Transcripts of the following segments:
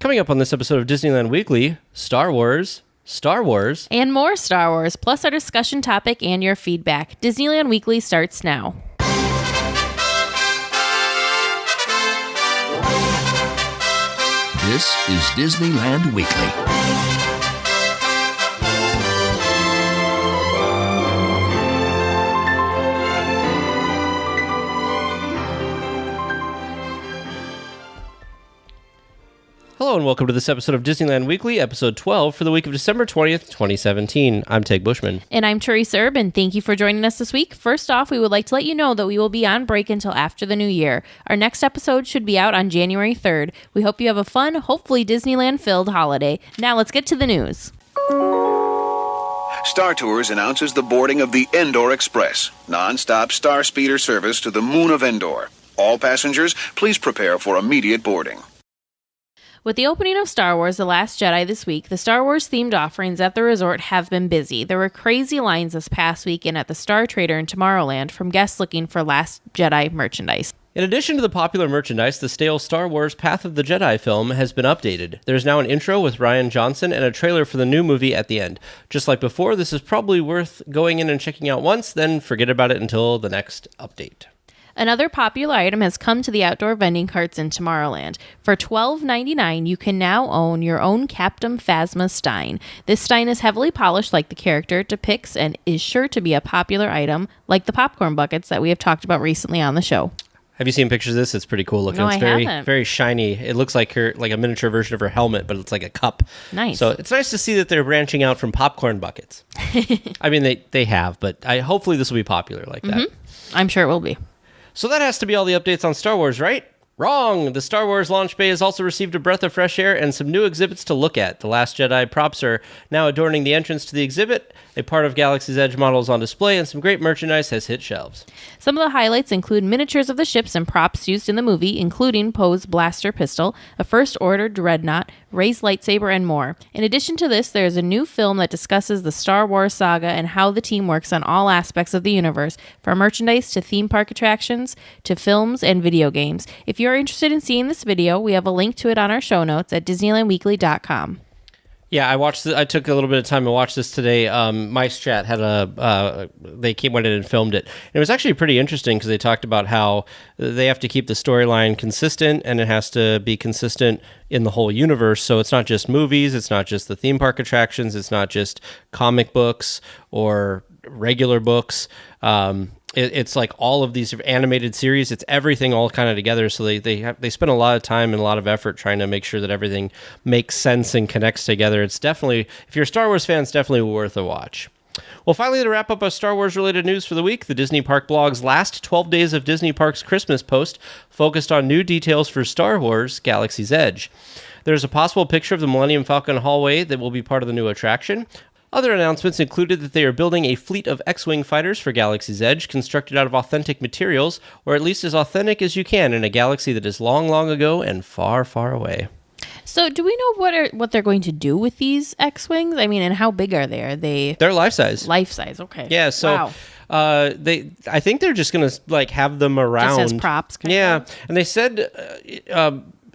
Coming up on this episode of Disneyland Weekly, Star Wars, and more Star Wars, plus our discussion topic and your feedback. Disneyland Weekly starts now. This is Disneyland Weekly. Hello and welcome to this episode of Disneyland Weekly, episode 12 for the week of December 20th, 2017. I'm Tig Bushman. And I'm Teresa Erb, and thank you for joining us this week. First off, we would like to let you know that we will be on break until after the new year. Our next episode should be out on January 3rd. We hope you have a fun, hopefully Disneyland-filled holiday. Now let's get to the news. Star Tours announces the boarding of the Endor Express, non-stop Star Speeder service to the moon of Endor. All passengers, please prepare for immediate boarding. With the opening of Star Wars: The Last Jedi this week, the Star Wars-themed offerings at the resort have been busy. There were crazy lines this past weekend at the Star Trader in Tomorrowland from guests looking for Last Jedi merchandise. In addition to the popular merchandise, the stale Star Wars Path of the Jedi film has been updated. There's now an intro with Rian Johnson and a trailer for the new movie at the end. Just like before, this is probably worth going in and checking out once, then forget about it until the next update. Another popular item has come to the outdoor vending carts in Tomorrowland. For $12.99, you can now own your own Captain Phasma Stein. This Stein is heavily polished like the character it depicts and is sure to be a popular item, like the popcorn buckets that we have talked about recently on the show. Have you seen pictures of this? It's pretty cool looking. No, it's I haven't. very shiny. It looks like a miniature version of her helmet, but it's like a cup. Nice. So it's nice to see that they're branching out from popcorn buckets. I mean, they have, but hopefully this will be popular like that. I'm sure it will be. So that has to be all the updates on Star Wars, right? Wrong! The Star Wars launch bay has also received a breath of fresh air and some new exhibits to look at. The Last Jedi props are now adorning the entrance to the exhibit. A part of Galaxy's Edge models on display, and some great merchandise has hit shelves. Some of the highlights include miniatures of the ships and props used in the movie, including Poe's blaster pistol, a First Order dreadnought, Rey's lightsaber, and more. In addition to this, there is a new film that discusses the Star Wars saga and how the team works on all aspects of the universe, from merchandise to theme park attractions to films and video games. If you're interested in seeing this video, we have a link to it on our show notes at DisneylandWeekly.com. Yeah, I watched. I took a little bit of time to watch this today. Mice Chat had they went in and filmed it. And it was actually pretty interesting because they talked about how they have to keep the storyline consistent, and it has to be consistent in the whole universe. So it's not just movies, it's not just the theme park attractions, it's not just comic books or regular books. It's like all of these animated series. It's everything all kind of together. So they spend a lot of time and a lot of effort trying to make sure that everything makes sense and connects together. It's definitely, if you're a Star Wars fan, it's definitely worth a watch. Well, finally, to wrap up our Star Wars-related news for the week, the Disney Park blog's last 12 Days of Disney Parks Christmas post focused on new details for Star Wars Galaxy's Edge. There's a possible picture of the Millennium Falcon hallway that will be part of the new attraction. Other announcements included that they are building a fleet of X-Wing fighters for Galaxy's Edge, constructed out of authentic materials, or at least as authentic as you can in a galaxy that is long, long ago and far, far away. So do we know what they're going to do with these X-Wings? I mean, and how big are they? They're life-size. Life-size, okay. Yeah, so wow. I think they're just going to have them around. Just as props. Yeah, and they said...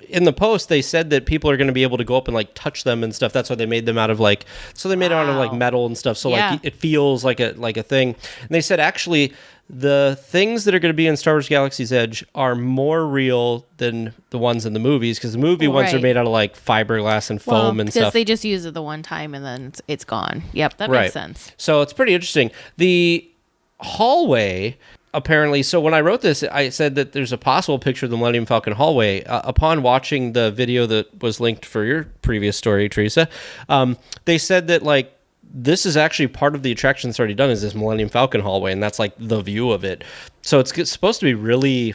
in the post, they said that people are going to be able to go up and touch them and stuff. That's why they made them out of metal and stuff. So it feels like a thing. And they said actually the things that are going to be in Star Wars Galaxy's Edge are more real than the ones in the movies, because the movie ones are made out of fiberglass and foam and stuff. Because they just use it the one time and then it's gone. Yep, that makes sense. So it's pretty interesting. The hallway. Apparently, so when I wrote this, I said that there's a possible picture of the Millennium Falcon hallway. Upon watching the video that was linked for your previous story, Teresa, they said that this is actually part of the attraction that's already done, is this Millennium Falcon hallway, and that's the view of it. So it's supposed to be really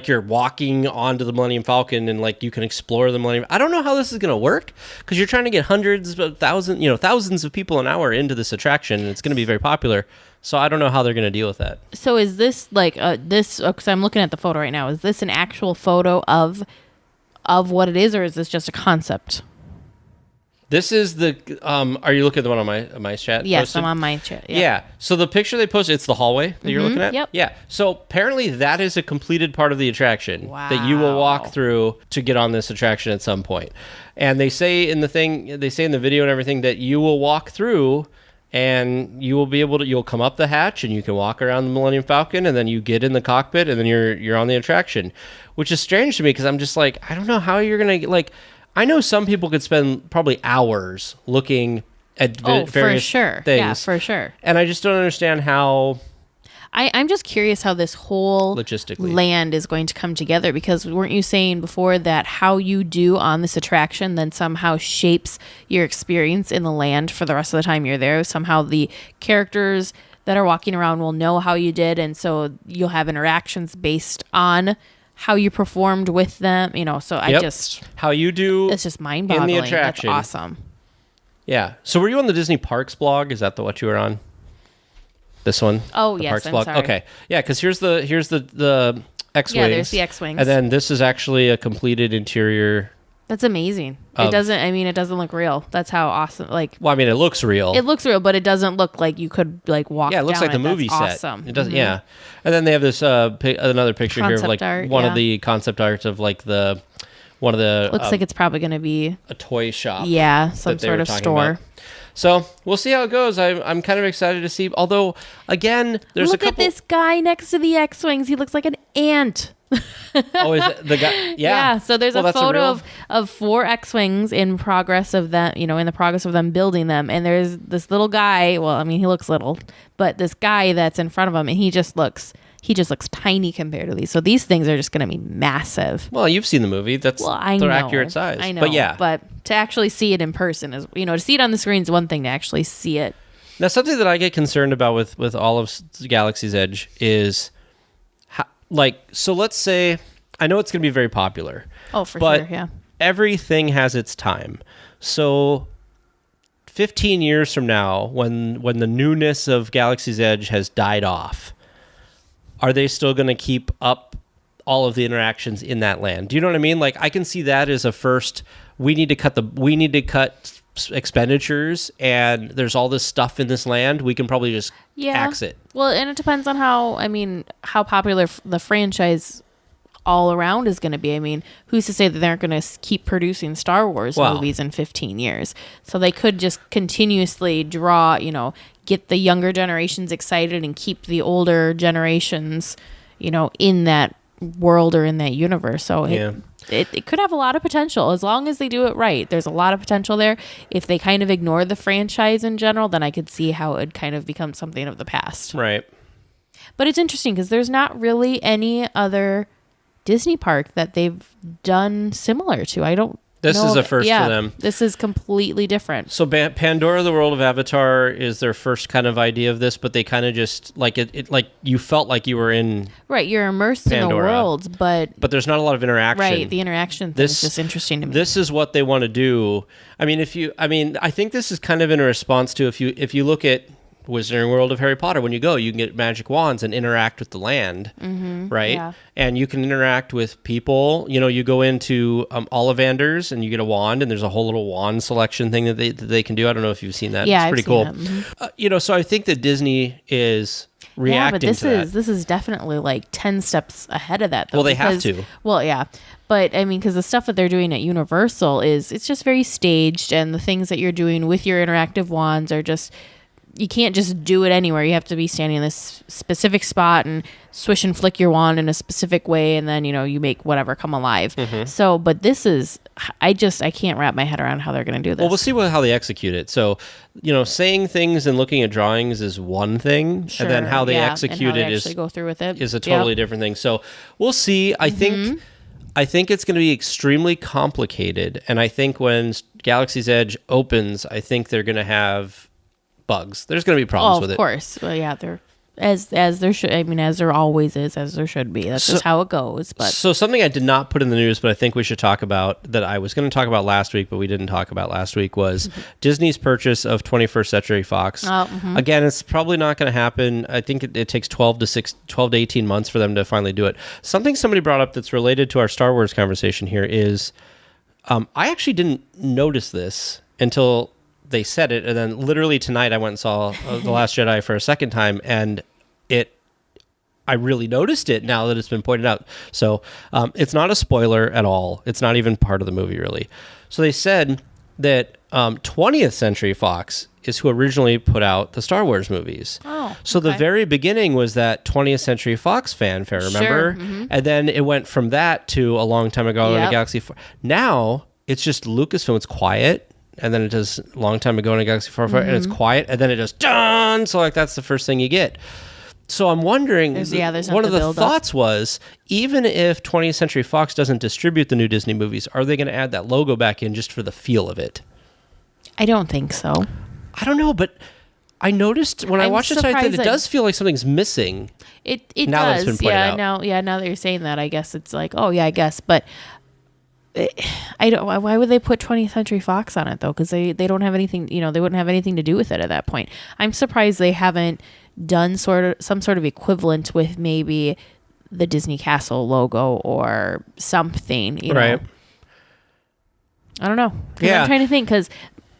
you're walking onto the Millennium Falcon and you can explore the Millennium. I don't know how this is going to work, because you're trying to get hundreds of thousands of people an hour into this attraction, and it's going to be very popular. So I don't know how they're going to deal with that. So is this this? Because I'm looking at the photo right now. Is this an actual photo of what it is, or is this just a concept? This is the. Are you looking at the one on my chat? Yes, posted? I'm on my chat. Yeah. So the picture they posted, it's the hallway that you're looking at. Yep. Yeah. So apparently that is a completed part of the attraction that you will walk through to get on this attraction at some point. And they say in the video and everything that you will walk through, and you will be able to. You'll come up the hatch and you can walk around the Millennium Falcon, and then you get in the cockpit, and then you're on the attraction, which is strange to me because I'm just like, I don't know how you're gonna like. I know some people could spend probably hours looking at various for sure. things. Yeah, for sure. And I just don't understand how... I'm just curious how this whole logistically land is going to come together, because weren't you saying before that how you do on this attraction then somehow shapes your experience in the land for the rest of the time you're there? Somehow the characters that are walking around will know how you did, and so you'll have interactions based on how you performed with them, so how you do it's just mind-boggling. in the attraction. That's awesome. Yeah. So were you on the Disney Parks blog? Is that what you were on? This one? Oh, the yes, Parks I'm blog? sorry. Okay. Yeah, because here's the X-Wings. Yeah, there's the X-Wings. And then this is actually a completed interior. That's amazing. It doesn't look real. That's how awesome. Well, I mean, it looks real. It looks real, but it doesn't look like you could walk. Yeah, it looks down like the movie set. Awesome. It doesn't. Yeah, and then they have this another picture Concept here of art, one of the concept arts of one of the looks like it's probably going to be a toy shop. Yeah, some sort of store. About. So we'll see how it goes. I'm kind of excited to see. Although, again, there's Look at this guy next to the X-Wings. He looks like an ant. Oh, is it the guy? Yeah. So there's a photo of 4 X-Wings in progress of them, in the progress of them building them. And there's this little guy. Well, I mean, he looks little, but this guy that's in front of him, and he just looks tiny compared to these. So these things are just going to be massive. Well, you've seen the movie. They're accurate size. I know. But yeah. But to actually see it in person is, to see it on the screen is one thing. To actually see it. Now, something that I get concerned about with all of Galaxy's Edge is, so let's say, I know it's going to be very popular. Oh, for sure, yeah. Everything has its time. So 15 years from now, when the newness of Galaxy's Edge has died off, are they still going to keep up all of the interactions in that land? Do you know what I mean? I can see that as a first. We need to cut expenditures, and there's all this stuff in this land. We can probably just axe it. Well, and it depends on how popular the franchise all around is going to be. I mean, who's to say that they're going to keep producing Star Wars movies in 15 years? So they could just continuously draw, get the younger generations excited and keep the older generations, in that world or in that universe. So it could have a lot of potential as long as they do it right. There's a lot of potential there. If they kind of ignore the franchise in general, then I could see how it would kind of become something of the past. Right. But it's interesting because there's not really any other Disney park that they've done similar to. This is a first for them. This is completely different. So Pandora, the World of Avatar, is their first kind of idea of this, but they kind of just you felt like you were in right. You're immersed Pandora, in the world, but there's not a lot of interaction. Right, the interaction thing is just interesting to me. This is what they want to do. I think this is kind of in a response to if you look at Wizarding World of Harry Potter, when you go, you can get magic wands and interact with the land, right? Yeah. And you can interact with people. You go into Ollivanders and you get a wand, and there's a whole little wand selection thing that they can do. I don't know if you've seen that. Yeah, it's pretty cool. So I think that Disney is reacting to that. This is definitely 10 steps ahead of that, though. Well, they have to. Well, yeah. But because the stuff that they're doing at Universal it's just very staged, and the things that you're doing with your interactive wands are just... You can't just do it anywhere. You have to be standing in this specific spot and swish and flick your wand in a specific way, and then you make whatever come alive. So, but this is I can't wrap my head around how they're going to do this. Well, we'll see how they execute it. So, saying things and looking at drawings is one thing, and then how they execute it is go through with it is a totally different thing. So, we'll see. I think it's going to be extremely complicated, and I think when Galaxy's Edge opens, I think they're going to have bugs. There's going to be problems with it. Of course. Well, yeah, there as there should. As there always is, as there should be. That's just how it goes. But so something I did not put in the news, but I think we should talk about, that I was going to talk about last week, but we didn't talk about last week, was Disney's purchase of 21st Century Fox. Again, it's probably not going to happen. I think it takes 12 to 18 months for them to finally do it. Something somebody brought up that's related to our Star Wars conversation here is, I actually didn't notice this until they said it, and then literally tonight I went and saw The Last Jedi for a second time, and I really noticed it now that it's been pointed out. So it's not a spoiler at all. It's not even part of the movie, really. So they said that 20th Century Fox is who originally put out the Star Wars movies. Oh, so the very beginning was that 20th Century Fox fanfare, remember? Sure. Mm-hmm. And then it went from that to A Long Time Ago in a Galaxy Far. Now it's just Lucasfilm. It's quiet. And then it does A Long Time Ago in a Galaxy Far, and it's quiet. And then it does done. So like that's the first thing you get. So I'm wondering, there's one of the thoughts was, even if 20th Century Fox doesn't distribute the new Disney movies, are they going to add that logo back in just for the feel of it? I don't think so. I don't know, but I noticed when I watched it tonight that it does feel like something's missing. It now does. That it's been pointed out. Now that you're saying that, I guess it's like, oh yeah, I guess. But I don't. Why would they put 20th Century Fox on it though? Because they don't have anything. They wouldn't have anything to do with it at that point. I'm surprised they haven't done some sort of equivalent with maybe the Disney Castle logo or something. You know? I don't know. Yeah. I'm trying to think because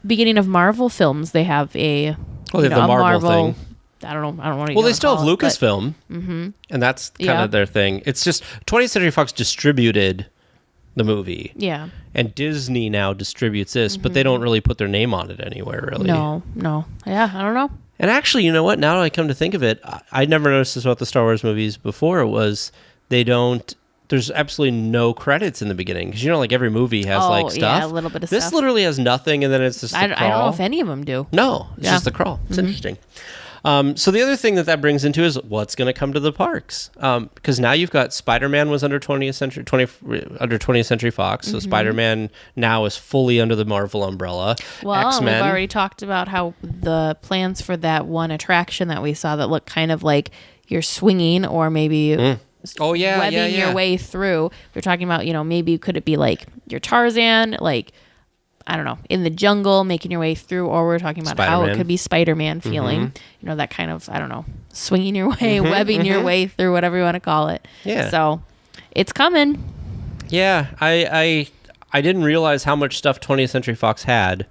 beginning of Marvel films, they have a the Marvel thing. I don't want to. Well, they still have Lucasfilm, and that's kind of their thing. It's just 20th Century Fox distributed the movie. Yeah. And Disney now distributes this, but they don't really put their name on it anywhere, really. No. Yeah, I don't know. And actually, you know what? Now that I come to think of it, I never noticed this about the Star Wars movies before. Was there's absolutely no credits in the beginning. Because, like every movie has stuff. Yeah, a little bit of stuff. This literally has nothing, and then it's just the crawl. I don't know if any of them do. No, it's just the crawl. It's interesting. So the other thing that brings into is what's going to come to the parks. Because now you've got Spider-Man was under 20th Century Fox. So Spider-Man now is fully under the Marvel umbrella. Well, X-Men. we've already talked about how the plans for that one attraction that we saw that looked kind of like you're swinging or maybe webbing your way through. We're talking about, maybe could it be like your Tarzan, like, I don't know, in the jungle, making your way through, or we're talking about how it could be Spider-Man feeling, that kind of, I don't know, swinging your way, webbing your way through, whatever you want to call it. Yeah. So it's coming. Yeah. I didn't realize how much stuff 20th Century Fox had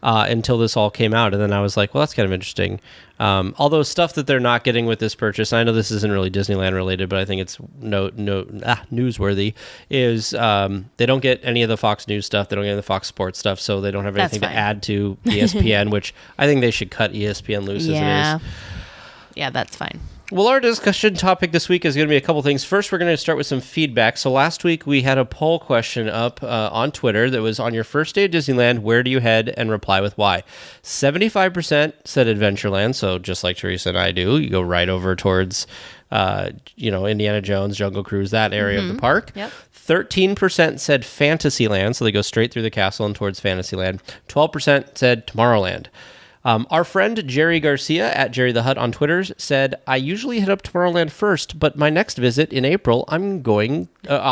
until this all came out. And then I was like, well, that's kind of interesting. Although stuff that they're not getting with this purchase, I know this isn't really Disneyland related, but I think it's newsworthy, is they don't get any of the Fox News stuff. They don't get any of the Fox Sports stuff, so they don't have anything to add to ESPN, which I think they should cut ESPN loose as it is. Yeah, that's fine. Well, our discussion topic this week is going to be a couple things. First, we're going to start with some feedback. So last week, we had a poll question up on Twitter that was, on your first day at Disneyland, where do you head, and reply with why. 75% said Adventureland, so just like Teresa and I do, you go right over towards, Indiana Jones, Jungle Cruise, that area of the park. Yep. 13% said Fantasyland, so they go straight through the castle and towards Fantasyland. 12% said Tomorrowland. Our friend Jerry Garcia at Jerry the Hut on Twitter said, I usually hit up Tomorrowland first, but my next visit in April, I'll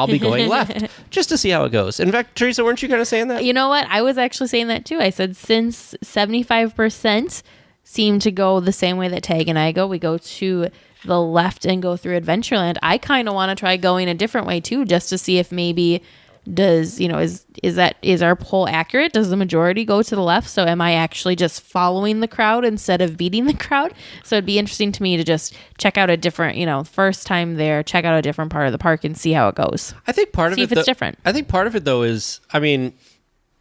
be going left just to see how it goes. In fact, Teresa, weren't you kind of saying that? You know what? I was actually saying that too. I said, since 75% seem to go the same way that Tag and I go, we go to the left and go through Adventureland. I kind of want to try going a different way too, just to see if maybe is our poll accurate? Does the majority go to the left? So am I actually just following the crowd instead of beating the crowd? So it'd be interesting to me to just check out a different, first time there, check out a different part of the park and see how it goes. I think see if it's different. I think part of it though is,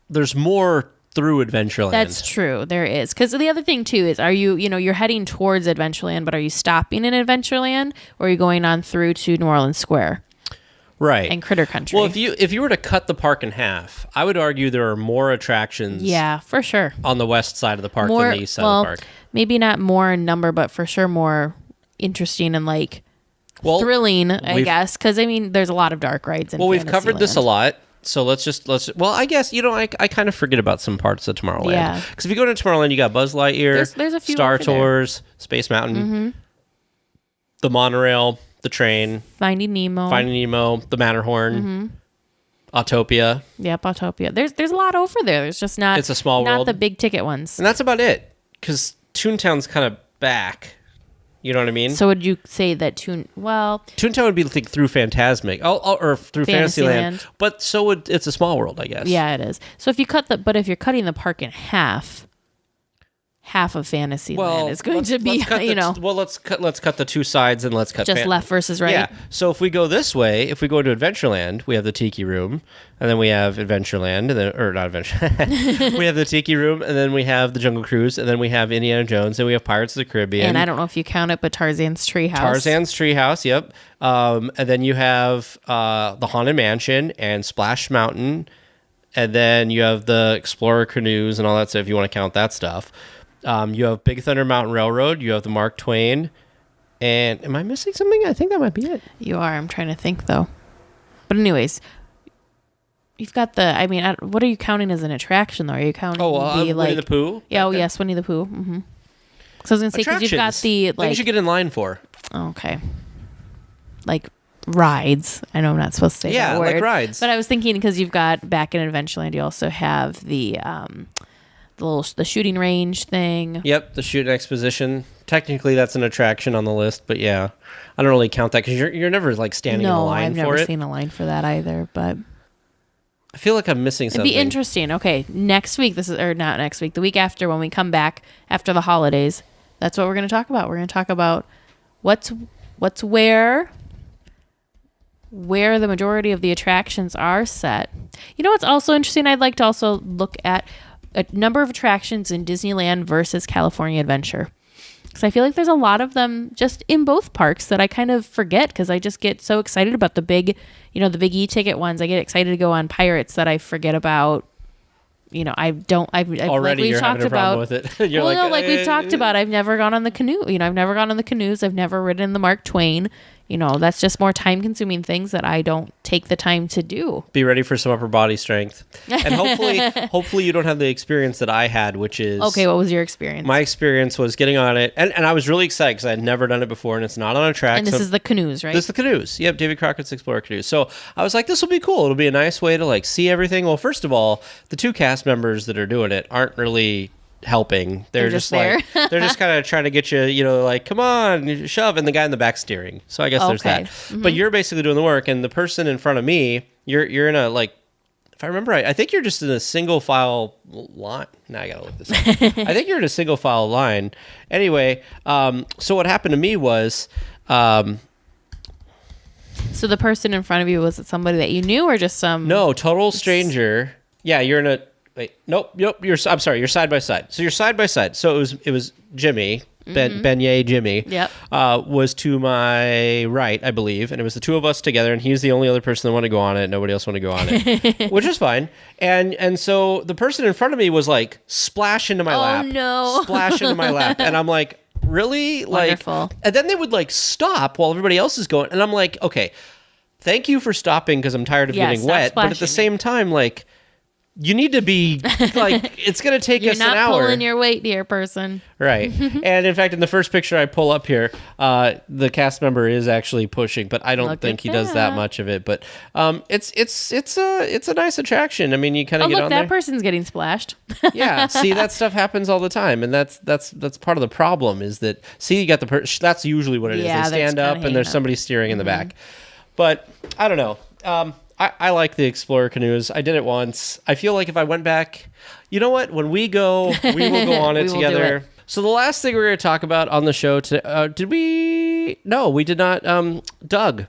there's more through Adventureland. That's true. There is. Because the other thing too is, are you, you're heading towards Adventureland, but are you stopping in Adventureland or are you going on through to New Orleans Square? Right. And Critter Country. Well, if you were to cut the park in half, I would argue there are more attractions. Yeah, for sure. On the west side of the park than the east side of the park. Maybe not more in number, but for sure more interesting and thrilling, I guess. Because there's a lot of dark rides. We've covered this a lot. So let's I guess, I kind of forget about some parts of Tomorrowland. Yeah. Because if you go to Tomorrowland, you got Buzz Lightyear, there's a few Star Tours, Space Mountain, the monorail, the train, Finding Nemo, the Matterhorn, Autopia. Yep, Autopia. There's a lot over there. There's just not. It's a small world. Not the big ticket ones. And that's about it. Because Toontown's kind of back You know what I mean? So would you say that Toontown would be through Fantasmic, or through Fantasyland. But so would It's a Small World, I guess. Yeah, it is. So if you're cutting the park in half of Fantasyland is going to be, let's cut the two sides and let's cut just left versus right. Yeah. So if we go this way, if we go to Adventureland, we have the Tiki Room, and then we have Adventureland, and then not Adventureland. We have the Tiki Room, and then we have the Jungle Cruise, and then we have Indiana Jones, and we have Pirates of the Caribbean. And I don't know if you count it, but Tarzan's Treehouse. Yep. And then you have the Haunted Mansion and Splash Mountain, and then you have the Explorer canoes and all that stuff. If you want to count that stuff. You have Big Thunder Mountain Railroad. You have the Mark Twain. And am I missing something? I think that might be it. You are. I'm trying to think, though. But anyways, you've got what are you counting as an attraction, though? Are you counting Winnie the Pooh? Yeah, oh, yes, Winnie the Pooh. Mm-hmm. So I was going to say, because you've got the... Things you get in line for. Okay. Like rides. I know I'm not supposed to say that word. Yeah, like rides. But I was thinking, because you've got, back in Adventureland, you also have the shooting range thing. Yep, the shooting exposition. Technically, that's an attraction on the list, but yeah, I don't really count that because you're never like standing in a line for it. No, I've never seen a line for that either. But I feel like I'm missing something. It'd be interesting. Okay, next week. Not next week. The week after, when we come back after the holidays, that's what we're going to talk about. We're going to talk about what's where the majority of the attractions are set. You know what's also interesting? I'd like to also look at a number of attractions in Disneyland versus California Adventure. Because I feel like there's a lot of them just in both parks that I kind of forget because I just get so excited about the big e-ticket ones. I get excited to go on Pirates that I forget about. I've already you're having a problem with it. We've talked about, I've never gone on the canoe. I've never gone on the canoes. I've never ridden the Mark Twain. That's just more time-consuming things that I don't take the time to do. Be ready for some upper body strength, and hopefully you don't have the experience that I had, which is okay. What was your experience? My experience was getting on it, and I was really excited because I had never done it before, and it's not on a track. And this is the canoes, right? This is the canoes. Yep, David Crockett's Explorer canoes. So I was like, this will be cool. It'll be a nice way to see everything. Well, first of all, the two cast members that are doing it aren't really helping. They're just there. They're just kind of trying to get you, come on, shove, and the guy in the back steering. So I guess there's that. Mm-hmm. But you're basically doing the work, and the person in front of me, you're in a if I remember right, I think you're just in a single file line. Now I gotta look this up. I think you're in a single file line. Anyway, so what happened to me was, so the person in front of you, was it somebody that you knew or just some? No, total stranger. Yeah, you're in a. Wait, nope. I'm sorry. You're side by side. So you're side by side. So it was Jimmy, Beignet Jimmy. Yep. Was to my right, I believe, and it was the two of us together, and he's the only other person that wanted to go on it. Nobody else wanted to go on it, which is fine. And so the person in front of me was splash into my lap. Oh no! Splash into my lap, and I'm like, really? Wonderful. And then they would stop while everybody else is going, and I'm like, okay, thank you for stopping because I'm tired of getting wet, but at the same time, you need to be it's going to take us an hour. You're not pulling your weight, dear person. Right. And in fact, in the first picture I pull up here, the cast member is actually pushing, but I don't think he does that much of it. But it's a nice attraction. I mean, you kind of get on there. That person's getting splashed. Yeah. See, that stuff happens all the time, and that's part of the problem. Is that you got that's usually what it is. They stand up, and there's somebody steering in the back. But I don't know. I like the Explorer canoes. I did it once. I feel like if I went back, you know what? When we go, we will go on it together. So the last thing we're going to talk about on the show today, did we? No, we did not. Doug,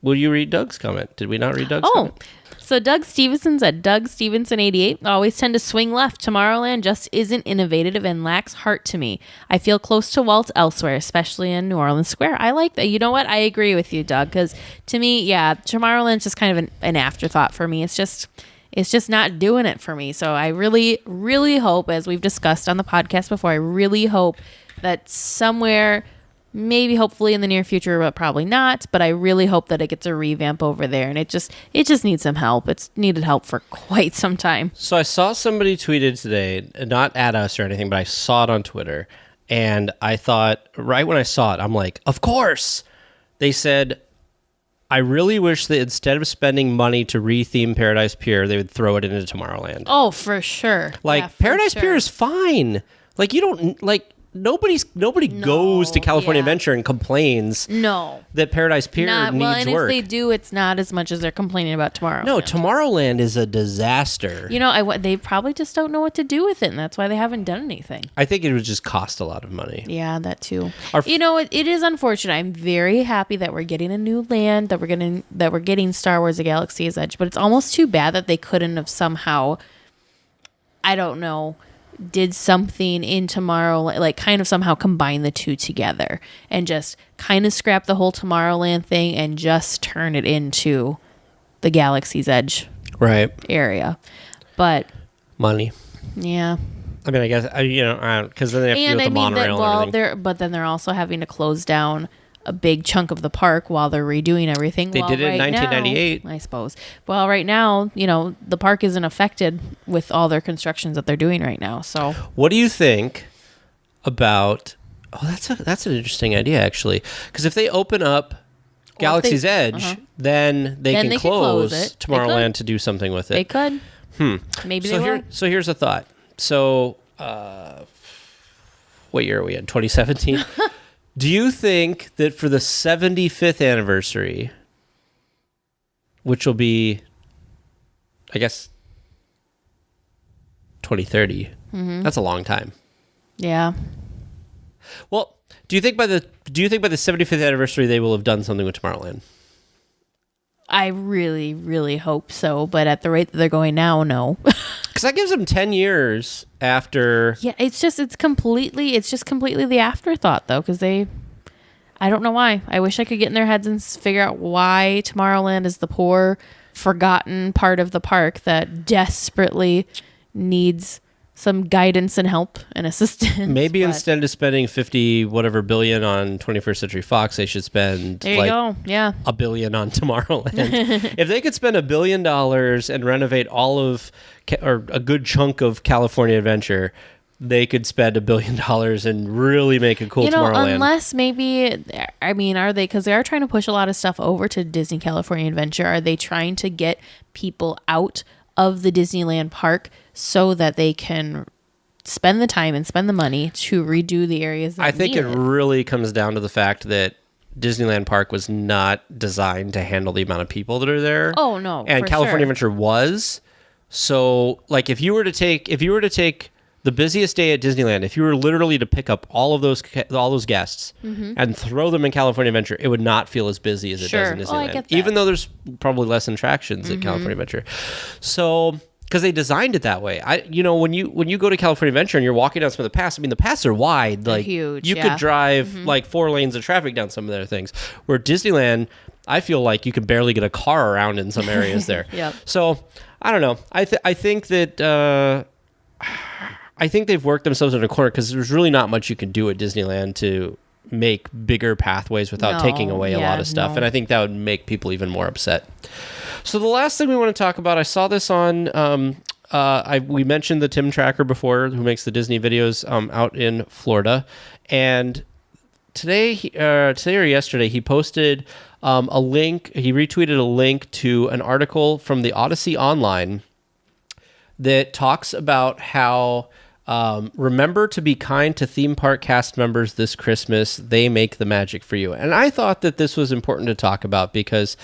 will you read Doug's comment? Did we not read Doug's comment? So Doug Stevenson's at Doug Stevenson 88. Always tend to swing left. Tomorrowland just isn't innovative and lacks heart to me. I feel close to Walt elsewhere, especially in New Orleans Square. I like that. You know what? I agree with you, Doug, because to me, Tomorrowland's just kind of an afterthought for me. It's just not doing it for me. So I really, really hope, as we've discussed on the podcast before, I really hope that somewhere, maybe hopefully in the near future, but probably not, but I really hope that it gets a revamp over there, and it just needs some help. It's needed help for quite some time. So I saw somebody tweeted today, not at us or anything, but I saw it on Twitter, and I thought, right when I saw it, I'm like, of course! They said, I really wish that instead of spending money to re-theme Paradise Pier, they would throw it into Tomorrowland. Oh, for sure. Paradise Pier is fine. You don't, nobody goes to California Adventure and complains that Paradise Pier needs work. If they do, it's not as much as they're complaining about Tomorrowland. No, Tomorrowland is a disaster. They probably just don't know what to do with it, and that's why they haven't done anything. I think it would just cost a lot of money. Yeah, that too. It is unfortunate. I'm very happy that we're getting a new land, that we're getting Star Wars: The Galaxy's Edge, but it's almost too bad that they couldn't have somehow, I don't know, did something in Tomorrowland, like kind of somehow combine the two together and just kind of scrap the whole Tomorrowland thing and just turn it into the Galaxy's Edge area. But money. Yeah. I mean, I guess, because then they have to deal with the monorail and everything. But then they're also having to close down a big chunk of the park while they're redoing everything. They did it in 1998. I suppose. Well, right now, the park isn't affected with all their constructions that they're doing right now. So, what do you think about? Oh, that's an interesting idea, actually. Because if they open up Galaxy's Edge, then they can close Tomorrowland to do something with it. They could. Maybe they will. So here's a thought. So, what year are we in? 2017. Do you think that for the 75th anniversary, which will be, I guess, 2030, that's a long time. Yeah. Well, do you think by the 75th anniversary they will have done something with Tomorrowland? I really, really hope so, but at the rate that they're going now, no. Because that gives them 10 years after. Yeah, it's just completely the afterthought, though, because I don't know why. I wish I could get in their heads and figure out why Tomorrowland is the poor, forgotten part of the park that desperately needs some guidance and help and assistance. Maybe instead of spending 50 whatever billion on 21st Century Fox, they should spend $1 billion on Tomorrowland. If they could spend $1 billion and renovate all of or a good chunk of California Adventure, they could spend $1 billion and really make a cool Tomorrowland. Unless maybe, are they, because they are trying to push a lot of stuff over to Disney California Adventure. Are they trying to get people out of the Disneyland park so that they can spend the time and spend the money to redo the areas that I think it really comes down to the fact that Disneyland Park was not designed to handle the amount of people that are there. Oh no. And California Adventure was. So like if you were to take the busiest day at Disneyland, if you were literally to pick up all those guests and throw them in California Adventure, it would not feel as busy as it does in Disneyland. I get that. Even though there's probably less attractions at California Adventure. So because they designed it that way. When you go to California Adventure and you're walking down some of the paths, the paths are wide. Like huge. You could drive like 4 lanes of traffic down some of their things. Where Disneyland, I feel like you could barely get a car around in some areas there. Yep. So I don't know. I think that I think they've worked themselves in a corner because there's really not much you can do at Disneyland to make bigger pathways without taking away a lot of stuff. And I think that would make people even more upset. So the last thing we want to talk about, I saw this on, we mentioned the Tim Tracker before, who makes the Disney videos out in Florida. And today or yesterday, he posted a link, he retweeted a link to an article from the Odyssey Online that talks about how remember to be kind to theme park cast members this Christmas. They make the magic for you. And I thought that this was important to talk about because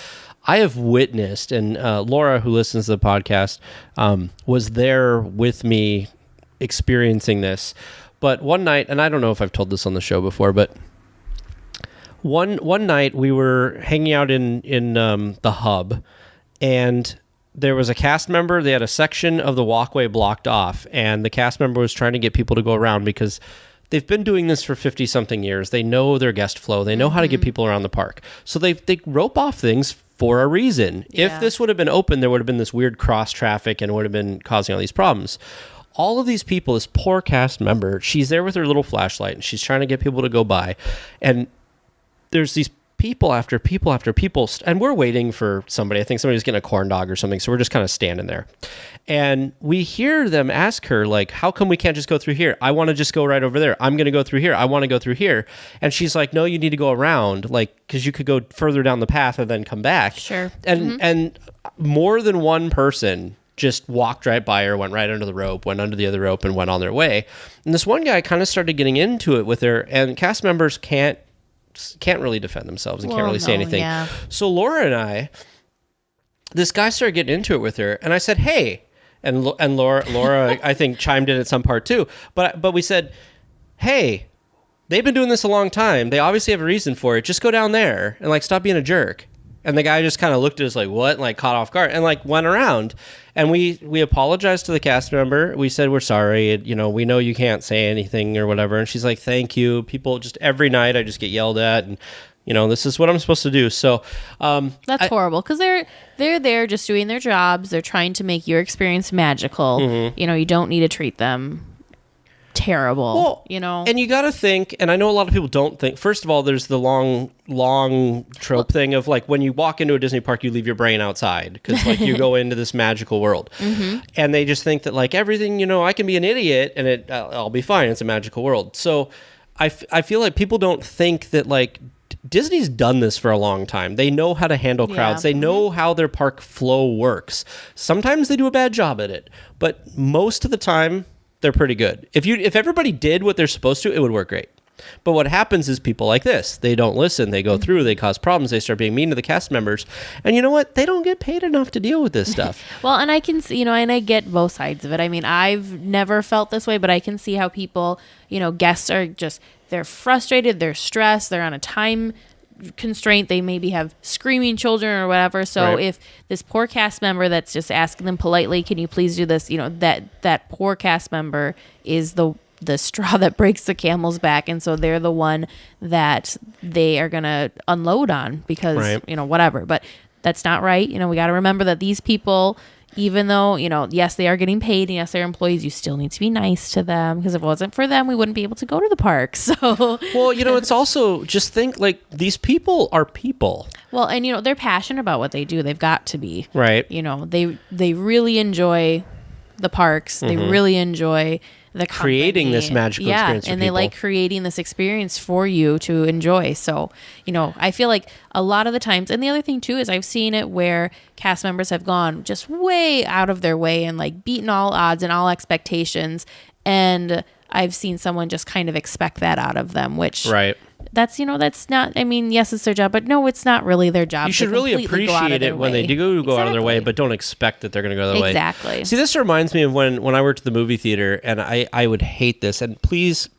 I have witnessed, and Laura, who listens to the podcast, was there with me experiencing this. But one night, and I don't know if I've told this on the show before, but one night we were hanging out in the hub, and there was a cast member. They had a section of the walkway blocked off, and the cast member was trying to get people to go around because they've been doing this for 50-something years. They know their guest flow. They know how to get people around the park. So they rope off things for a reason. Yeah. If this would have been open, there would have been this weird cross traffic and it would have been causing all these problems. All of these people, this poor cast member, she's there with her little flashlight and she's trying to get people to go by. And there's these people after people after people, and we're waiting for somebody. I think somebody's getting a corn dog or something, so we're just kind of standing there. And we hear them ask her, like, how come we can't just go through here? I want to just go right over there. I'm going to go through here. I want to go through here. And she's like, no, you need to go around, like, because you could go further down the path and then come back. Sure. And more than one person just walked right by her, went right under the rope, went under the other rope, and went on their way. And this one guy kind of started getting into it with her, and cast members can't really defend themselves and can't really say anything. Yeah. So Laura and I, this guy started getting into it with her, and I said, hey, and Laura I think chimed in at some part too, but we said, hey, they've been doing this a long time. They obviously have a reason for it. Just go down there and like stop being a jerk. And the guy just kind of looked at us like, what? And like caught off guard and like went around. And we apologized to the cast member. We said, we're sorry. We know you can't say anything or whatever. And she's like, thank you. People just every night I just get yelled at, and this is what I'm supposed to do. So that's horrible, because they're there just doing their jobs. They're trying to make your experience magical. Mm-hmm. You don't need to treat them terrible. Well, and you got to think, and I know a lot of people don't think. First of all, there's the long trope thing of like when you walk into a Disney park, you leave your brain outside because like you go into this magical world, and they just think that like everything, I can be an idiot and I'll be fine. It's a magical world. So I feel like people don't think that like Disney's done this for a long time. They know how to handle crowds. They know how their park flow works. Sometimes they do a bad job at it, but most of the time they're pretty good. If everybody did what they're supposed to, it would work great. But what happens is people like this, they don't listen, they go through, they cause problems, they start being mean to the cast members. And you know what? They don't get paid enough to deal with this stuff. Well, and I can see, and I get both sides of it. I mean, I've never felt this way, but I can see how people, guests are just, they're frustrated, they're stressed, they're on a time constraint, they maybe have screaming children or whatever. So right. If this poor cast member that's just asking them politely, can you please do this, that poor cast member is the straw that breaks the camel's back, and so they're the one that they are gonna unload on because right. Whatever. But that's not right. We got to remember that these people, even though yes, they are getting paid and yes, they're employees, you still need to be nice to them, because if it wasn't for them, we wouldn't be able to go to the park. So well, it's also just think like these people are people. Well, and they're passionate about what they do. They've got to be right. They really enjoy the parks. They really enjoy the creating this magical experience for and people. They like creating this experience for you to enjoy. So I feel like a lot of the times, and the other thing too is I've seen it where cast members have gone just way out of their way and like beaten all odds and all expectations, and I've seen someone just kind of expect that out of them, which right. That's that's not, I mean, yes, it's their job, but no, it's not really their job. You should really appreciate it when they do go out of their way, but don't expect that they're going to go their way. Exactly. See, this reminds me of when I worked at the movie theater, and I would hate this. And please,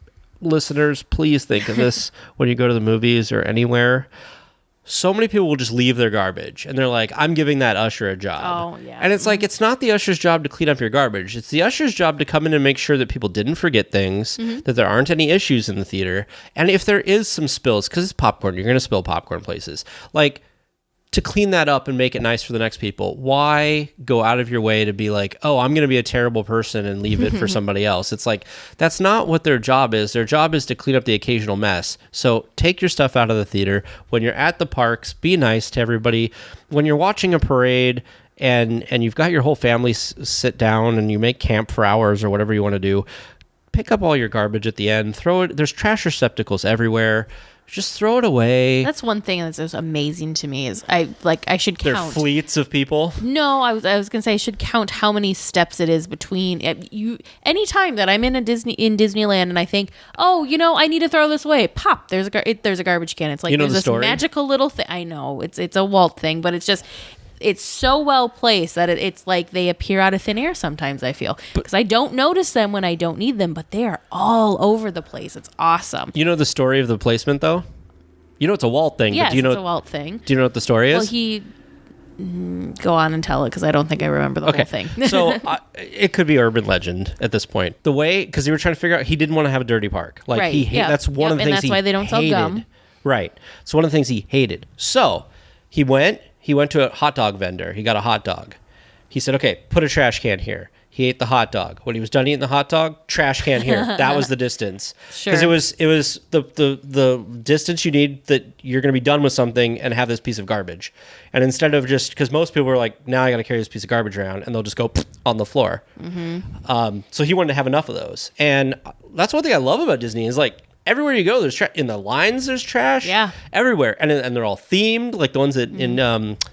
listeners, please think of this when you go to the movies or anywhere. So many people will just leave their garbage, and they're like, I'm giving that usher a job. Oh, yeah. And it's like, it's not the usher's job to clean up your garbage. It's the usher's job to come in and make sure that people didn't forget things, that there aren't any issues in the theater. And if there is some spills, because it's popcorn, you're going to spill popcorn places. Like, to clean that up and make it nice for the next people. Why go out of your way to be like, oh, I'm going to be a terrible person and leave it for somebody else? It's like, that's not what their job is. Their job is to clean up the occasional mess. So take your stuff out of the theater. When you're at the parks, be nice to everybody. When you're watching a parade and you've got your whole family sit down and you make camp for hours or whatever you want to do, pick up all your garbage at the end. Throw it. There's trash receptacles everywhere. Just throw it away. That's one thing that's just amazing to me is I should count. There are fleets of people. No, I was gonna say I should count how many steps it is between you. Anytime that I'm in Disneyland and I think, oh, I need to throw this away. Pop, there's a garbage can. It's like there's this magical little thing. I know it's a Walt thing, but it's so well placed that it's like they appear out of thin air sometimes, I feel. Because I don't notice them when I don't need them, but they are all over the place. It's awesome. You know the story of the placement, though? It's a Walt thing. Yes, but it's a Walt thing. Do you know what the story is? Well, go on and tell it, because I don't think I remember the whole thing. So it could be urban legend at this point. The way, because they were trying to figure out, he didn't want to have a dirty park. Like, right. That's one of the things and that's why they don't sell gum. Right. It's one of the things he hated. So he went to a hot dog vendor. He got a hot dog. He said, okay, put a trash can here. He ate the hot dog. When he was done eating the hot dog, trash can here. That was the distance. Sure. Because it was the distance you need that you're going to be done with something and have this piece of garbage. And instead of just, because most people are like, now I got to carry this piece of garbage around, and they'll just go on the floor. So he wanted to have enough of those. And that's one thing I love about Disney is like, everywhere you go, there's trash. In the lines, there's trash. Yeah. Everywhere. And they're all themed. Like the ones that in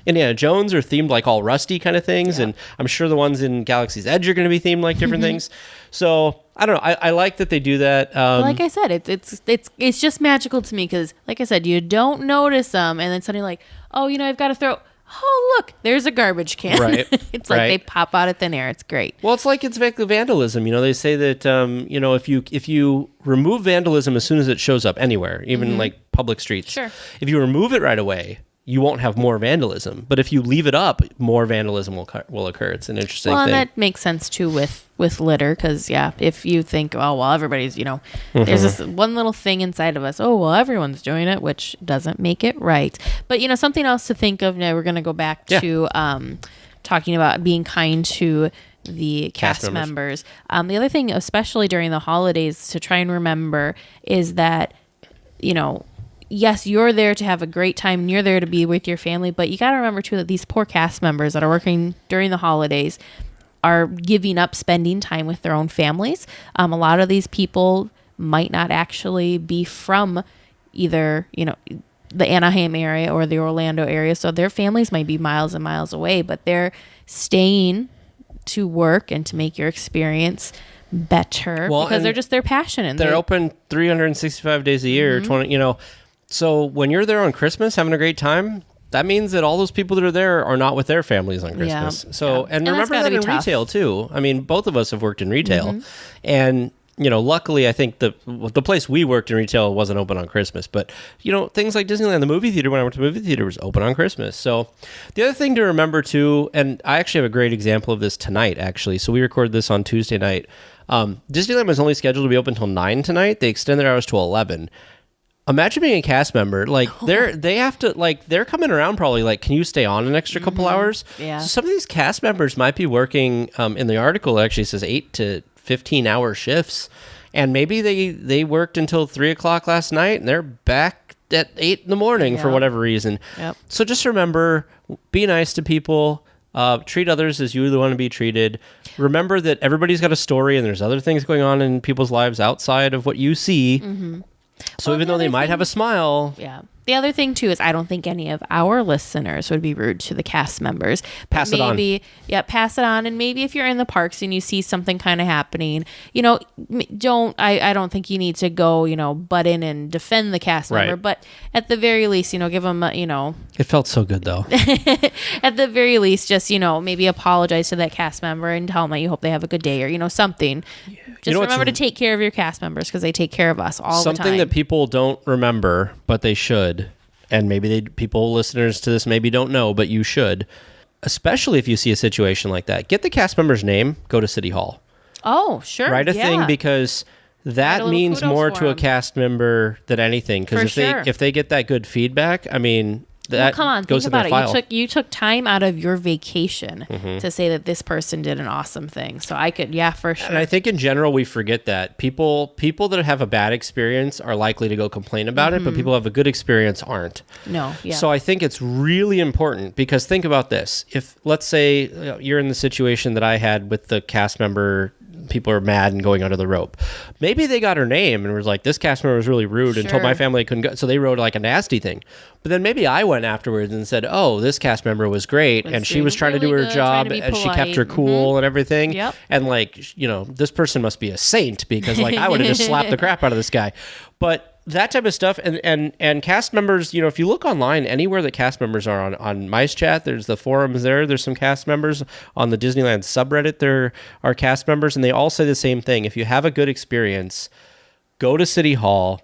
Indiana Jones are themed like all rusty kind of things. Yeah. And I'm sure the ones in Galaxy's Edge are going to be themed like different things. So I don't know. I like that they do that. Like I said, it's just magical to me because, like I said, you don't notice them, and then suddenly like, oh, I've got to throw. Oh, look, there's a garbage can. Right. It's like they pop out of thin air. It's great. Well, it's like vandalism. They say that if you remove vandalism as soon as it shows up anywhere, even like public streets, sure. If you remove it right away, you won't have more vandalism. But if you leave it up, more vandalism will occur. It's an interesting thing. Well, and that makes sense too with litter because, if you think, oh, well, everybody's, there's this one little thing inside of us. Oh, well, everyone's doing it, which doesn't make it right. But, something else to think of. Now we're going to go back to talking about being kind to the cast members. The other thing, especially during the holidays, to try and remember is that, yes, you're there to have a great time and you're there to be with your family, but you got to remember too that these poor cast members that are working during the holidays are giving up spending time with their own families. A lot of these people might not actually be from either, the Anaheim area or the Orlando area. So their families might be miles and miles away, but they're staying to work and to make your experience better because they're passionate. And they're open 365 days a year, 20, So when you're there on Christmas having a great time, that means that all those people that are there are not with their families on Christmas. Yeah. So, and remember that in retail too. I mean, both of us have worked in retail and, luckily I think the place we worked in retail wasn't open on Christmas, but things like Disneyland, the movie theater, when I went to the movie theater was open on Christmas. So the other thing to remember too, and I actually have a great example of this tonight, actually. So we recorded this on Tuesday night. Disneyland was only scheduled to be open until 9 tonight. They extended their hours to 11. Imagine being a cast member, they're coming around probably like, can you stay on an extra couple hours? Yeah. So some of these cast members might be working, in the article it actually says 8 to 15 hour shifts. And maybe they worked until 3 o'clock last night and they're back at 8 in the morning for whatever reason. Yep. So just remember, be nice to people. Treat others as you would want to be treated. Remember that everybody's got a story and there's other things going on in people's lives outside of what you see. So even though they might have a smile. Yeah. The other thing, too, is I don't think any of our listeners would be rude to the cast members. Pass it on. Yeah, pass it on. And maybe if you're in the parks and you see something kind of happening, I don't think you need to go, butt in and defend the cast member. But at the very least, give them, It felt so good, though. At the very least, just, maybe apologize to that cast member and tell them that you hope they have a good day or, something. Just remember to take care of your cast members because they take care of us all the time. Something that people don't remember, but they should. And maybe people listeners to this maybe don't know, but you should, especially if you see a situation like that. Get the cast member's name, go to City Hall. Oh, sure. Write a thing because that means more to a cast member than anything. Because if they get that good feedback, I mean, that come on, goes think in their about file. it. You took time out of your vacation to say that this person did an awesome thing. So I could, for sure. And I think in general we forget that people that have a bad experience are likely to go complain about it, but people who have a good experience aren't. No, yeah. So I think it's really important because think about this: if let's say you're in the situation that I had with the cast member. People are mad and going under the rope. Maybe they got her name and was like, this cast member was really rude and told my family I couldn't go. So they wrote like a nasty thing. But then maybe I went afterwards and said, oh, this cast member was great. And she was trying to do her job and she kept her cool and everything. Yep. And this person must be a saint because I would have just slapped the crap out of this guy. But that type of stuff and cast members, if you look online, anywhere that cast members are on Mice Chat, there's the forums there's some cast members. On the Disneyland subreddit, there are cast members, and they all say the same thing. If you have a good experience, go to City Hall,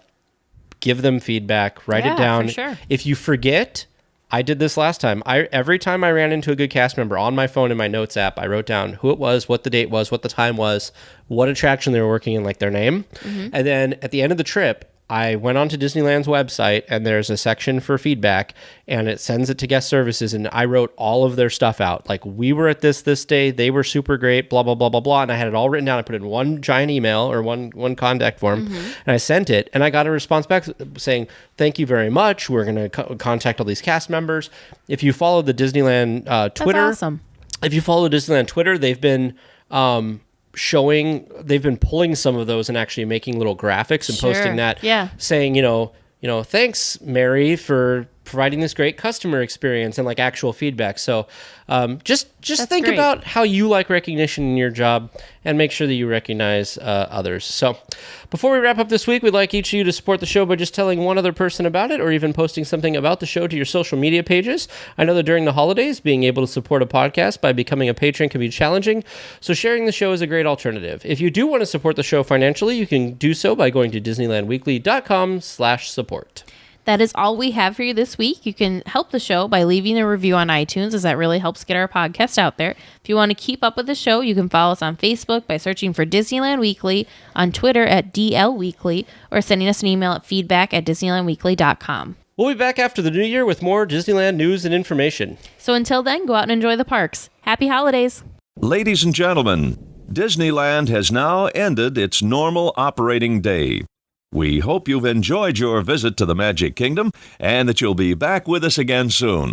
give them feedback, write it down. For sure. If you forget, I did this last time. Every time I ran into a good cast member on my phone in my notes app, I wrote down who it was, what the date was, what the time was, what attraction they were working in, like their name. And then at the end of the trip, I went onto Disneyland's website and there's a section for feedback and it sends it to guest services and I wrote all of their stuff out. Like, we were at this day, they were super great, blah, blah, blah, blah, blah. And I had it all written down. I put it in one giant email or one contact form and I sent it and I got a response back saying, thank you very much. We're going to contact all these cast members. If you follow the Disneyland Twitter, That's awesome. If you follow Disneyland Twitter, they've been they've been pulling some of those and actually making little graphics and posting that, saying, thanks, Mary, for providing this great customer experience and like actual feedback. So just think about how you like recognition in your job and make sure that you recognize others. So before we wrap up this week, we'd like each of you to support the show by just telling one other person about it or even posting something about the show to your social media pages. I know that during the holidays, being able to support a podcast by becoming a patron can be challenging, so sharing the show is a great alternative. If you do want to support the show financially, you can do so by going to DisneylandWeekly.com/support. That is all we have for you this week. You can help the show by leaving a review on iTunes, as that really helps get our podcast out there. If you want to keep up with the show, you can follow us on Facebook by searching for Disneyland Weekly, on Twitter at DLWeekly, or sending us an email at feedback@DisneylandWeekly.com. We'll be back after the new year with more Disneyland news and information. So until then, go out and enjoy the parks. Happy holidays. Ladies and gentlemen, Disneyland has now ended its normal operating day. We hope you've enjoyed your visit to the Magic Kingdom and that you'll be back with us again soon.